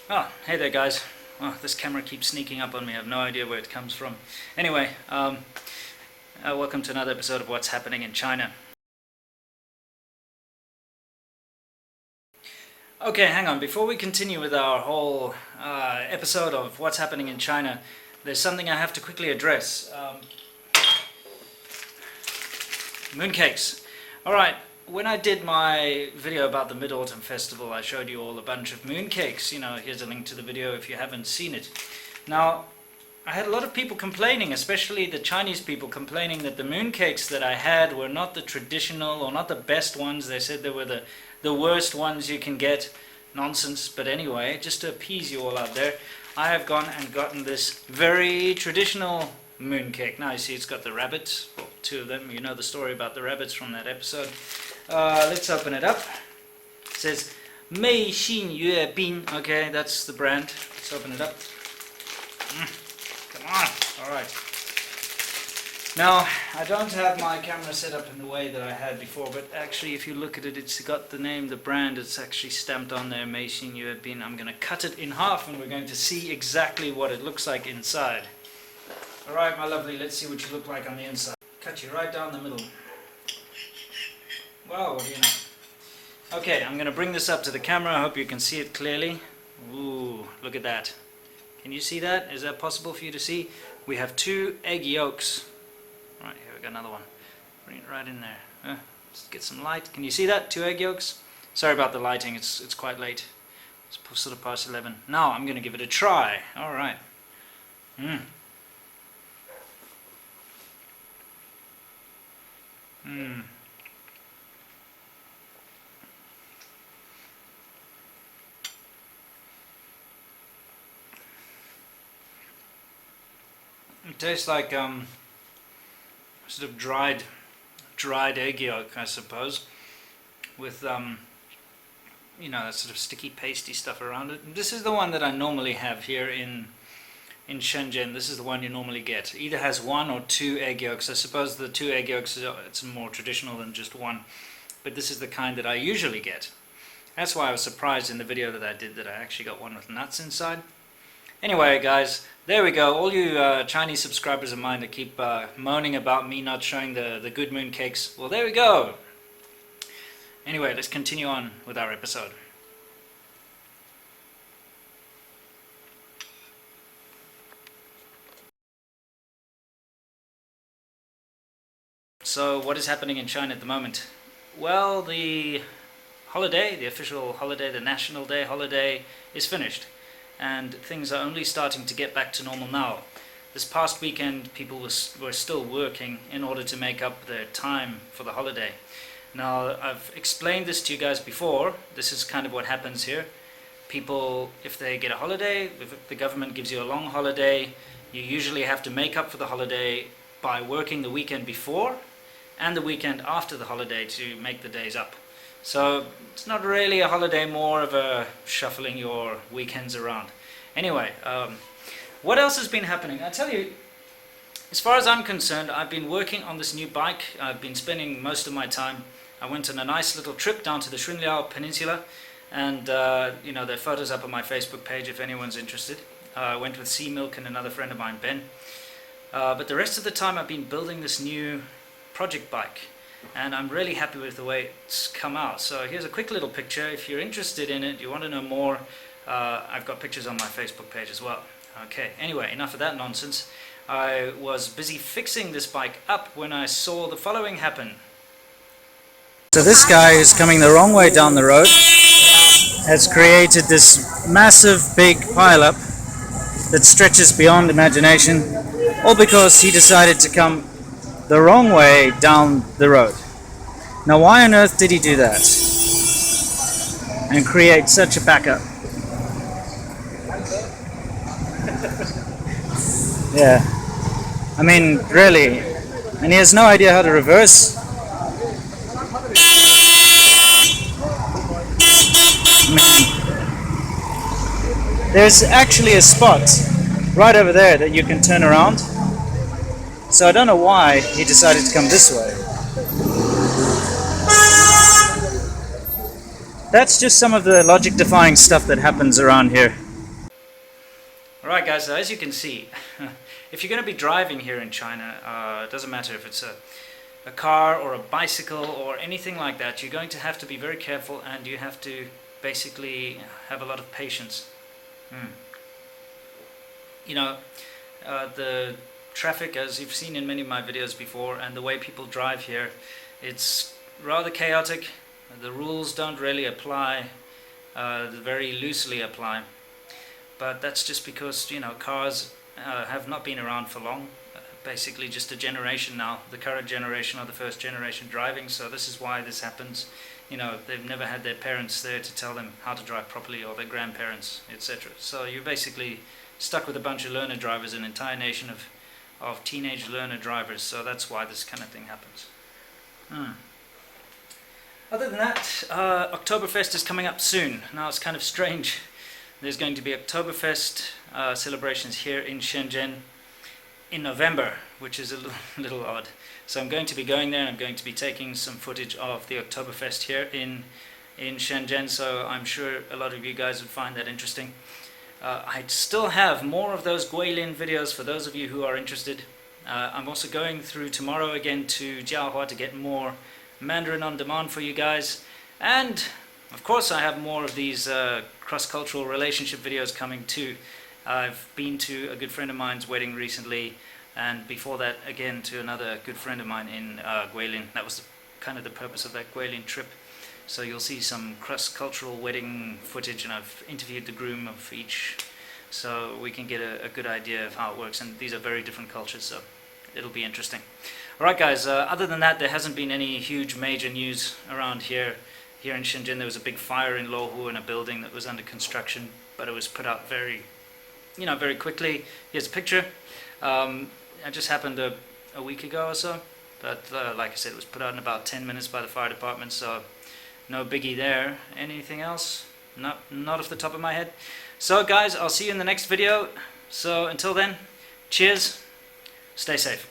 Oh, hey there guys. Oh, this camera keeps sneaking up on me. I have no idea where it comes from. Anyway, welcome to another episode of What's Happening in China. Okay, hang on. Before we continue with our whole episode of What's Happening in China, there's something I have to quickly address. Mooncakes. Alright, when I did my video about the Mid-Autumn Festival, I showed you all a bunch of mooncakes. You know, here's a link to the video if you haven't seen it. Now, I had a lot of people complaining, especially the Chinese people, complaining that the mooncakes that I had were not the traditional or not the best ones. They said they were the worst ones you can get. Nonsense. But anyway, just to appease you all out there, I have gone and gotten this very traditional mooncake. Now you see it's got the rabbits, well, two of them. You know the story about the rabbits from that episode. Let's open it up. It says Mei Xin Yue Bin. Okay, that's the brand. Let's open it up. Come on. Alright. Now, I don't have my camera set up in the way that I had before, but actually if you look at it, it's got the name, the brand, it's actually stamped on there, Mei Xin Yue Bin. I'm going to cut it in half and we're going to see exactly what it looks like inside. Alright, my lovely, let's see what you look like on the inside. Cut you right down the middle. Wow, what do you know? Okay, I'm going to bring this up to the camera. I hope you can see it clearly. Ooh, look at that. Can you see that? Is that possible for you to see? We have 2 egg yolks. Right, here we got another one. Bring it right in there. Let's get some light. Can you see that? 2 egg yolks? Sorry about the lighting, it's quite late. It's sort of past 11. Now I'm going to give it a try. Alright. It tastes like sort of dried egg yolk, I suppose, with you know, that sort of sticky pasty stuff around it. This is the one that I normally have here in Shenzhen. This is the one you normally get. It either has 1 or 2 egg yolks. I suppose the 2 egg yolks it's more traditional than just 1, but this is the kind that I usually get. That's why I was surprised in the video that I did that I actually got one with nuts inside. Anyway, guys, there we go. All you Chinese subscribers of mine that keep moaning about me not showing the good mooncakes, well, there we go. Anyway, let's continue on with our episode. So, what is happening in China at the moment? Well, the holiday, the official holiday, the National Day holiday, is finished. And things are only starting to get back to normal now. This past weekend people were still working in order to make up their time for the holiday. Now, I've explained this to you guys before. This is kind of what happens here. People, if they get a holiday, if the government gives you a long holiday, you usually have to make up for the holiday by working the weekend before and the weekend after the holiday to make the days up. So it's not really a holiday, more of a shuffling your weekends around. Anyway, what else has been happening? I tell you, as far as I'm concerned, I've been working on this new bike. I've been spending most of my time. I went on a nice little trip down to the Shunliao Peninsula, and you know, there are photos up on my Facebook page if anyone's interested. I went with Sea Milk and another friend of mine, Ben. But the rest of the time I've been building this new project bike. And I'm really happy with the way it's come out. So here's a quick little picture. If you're interested in it, you want to know more, I've got pictures on my Facebook page as well. Okay, anyway, enough of that nonsense. I was busy fixing this bike up when I saw the following happen. So this guy who's coming the wrong way down the road has created this massive big pileup that stretches beyond imagination, all because he decided to come the wrong way down the road. Now, why on earth did he do that and create such a backup? Yeah, I mean, really, and he has no idea how to reverse. I mean, there's actually a spot right over there that you can turn around. So I don't know why he decided to come this way. That's just some of the logic-defying stuff that happens around here. Alright guys, so as you can see, if you're going to be driving here in China, it doesn't matter if it's a car or a bicycle or anything like that, you're going to have to be very careful, and you have to basically have a lot of patience. You know, the traffic, as you've seen in many of my videos before, and the way people drive here, it's rather chaotic. The rules don't really apply, very loosely apply, but that's just because, you know, cars have not been around for long, basically just a generation now. The current generation are the first generation driving, so this is why this happens. You know, they've never had their parents there to tell them how to drive properly, or their grandparents, etc. So you're basically stuck with a bunch of learner drivers, an entire nation of teenage learner drivers, so that's why this kind of thing happens. Other than that, Oktoberfest is coming up soon. Now it's kind of strange. There's going to be Oktoberfest celebrations here in Shenzhen in November, which is a little odd. So I'm going to be going there, and I'm going to be taking some footage of the Oktoberfest here in Shenzhen, so I'm sure a lot of you guys would find that interesting. I still have more of those Guilin videos for those of you who are interested. I'm also going through tomorrow again to Jiahua to get more Mandarin on demand for you guys, and of course I have more of these cross-cultural relationship videos coming too. I've been to a good friend of mine's wedding recently, and before that again to another good friend of mine in Guilin. That was kind of the purpose of that Guilin trip. So you'll see some cross-cultural wedding footage, and I've interviewed the groom of each, so we can get a good idea of how it works, and these are very different cultures, so it'll be interesting. Alright guys, other than that, there hasn't been any huge major news around here. Here in Shenzhen there was a big fire in Lohu in a building that was under construction, but it was put out very quickly. Here's a picture. It just happened a week ago or so, but like I said, it was put out in about 10 minutes by the fire department, so no biggie there. Anything else? Not off the top of my head. So guys, I'll see you in the next video. So until then, cheers, stay safe.